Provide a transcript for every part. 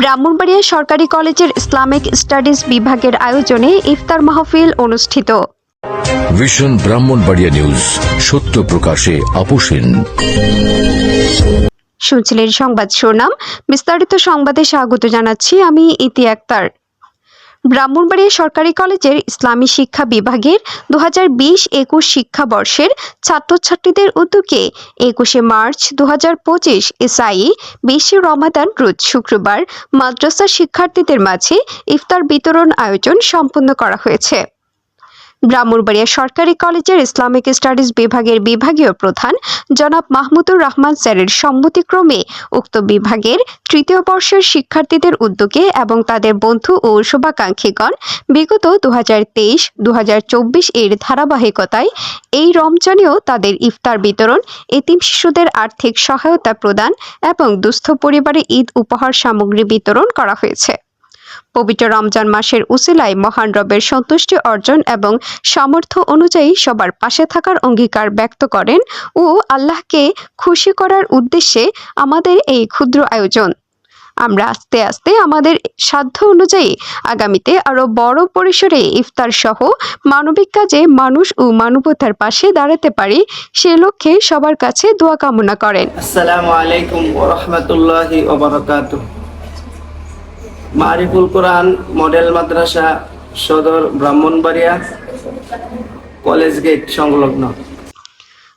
ব্রাহ্মণবাড়িয়া সরকারি কলেজের Islamic studies বিভাগের আয়োজনে ইফতার মাহফিল অনুষ্ঠিত। ভিশন ব্রাহ্মণবাড়িয়া নিউজ, সত্য প্রকাশে আপোষহীন। শুনছিলেন সংবাদ শিরোনাম, বিস্তারিত সংবাদে স্বাগত জানাচ্ছি আমি ইতি আক্তার। ব্রাহ্মণবাড়িয়া সরকারি কলেজের ইসলামী শিক্ষা বিভাগের 2020-21 শিক্ষাবর্ষের ছাত্রছাত্রীদের উদ্যোগে 21শে মার্চ 2025 এসআই 20শে রমাদান রোজ শুক্রবার মাদ্রাসা শিক্ষার্থীদের মাঝে ইফতার বিতরণ আয়োজন সম্পন্ন করা হয়েছে। ব্রাহ্মণবাড়িয়া সরকারি কলেজের ইসলামিক স্টাডিজ বিভাগের বিভাগীয় প্রধান জনাব মাহমুদুর রহমান স্যারের সম্মতিক্রমে উক্ত বিভাগের তৃতীয় বর্ষের শিক্ষার্থীদের উদ্যোগে এবং তাদের বন্ধু ও শুভাকাঙ্ক্ষীগণ বিগত 2023-2024 এর ধারাবাহিকতায় এই রমজানেও তাদের ইফতার বিতরণ, এতিম শিশুদের আর্থিক সহায়তা প্রদান এবং দুস্থ পরিবারে ঈদ উপহার সামগ্রী বিতরণ করা হয়েছে। পবিত্র রমজান মাসের উসিলায় মহান রবের সন্তুষ্টি অর্জন এবং সামর্থ্য অনুযায়ী সবার পাশে থাকার অঙ্গীকার ব্যক্ত করেন ও আল্লাহকে খুশি করার উদ্দেশ্যে আমাদের এই ক্ষুদ্র আয়োজন। আমরা আস্তে আস্তে আমাদের সাধ্য অনুযায়ী আগামীতে আরো বড় পরিসরে ইফতার সহ মানবিক কাজে মানুষ ও মানবতার পাশে দাঁড়াতে পারি, সে লক্ষ্যে সবার কাছে দোয়া কামনা করেন। আসসালামু আলাইকুম ওয়া রাহমাতুল্লাহি ওয়া বারাকাতুহু। মারিফুল কোরআন মডেল মাদ্রাসা সদর ব্রাহ্মণবাড়িয়া কলেজ গেট সংলগ্ন।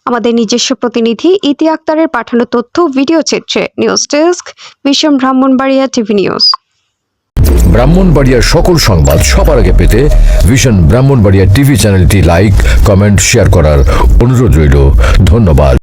আমাদের নিজস্ব প্রতিনিধি ইতি আক্তারের পাঠানো তথ্য ভিডিও চিত্রে। News desk, vision Brahmanbaria TV news. ব্রাহ্মণবাড়িয়ার সকল সংবাদ সবার আগে পেতে ভিশন ব্রাহ্মণবাড়িয়া টিভি চ্যানেলটি লাইক, কমেন্ট, শেয়ার করার অনুরোধ রইল। ধন্যবাদ।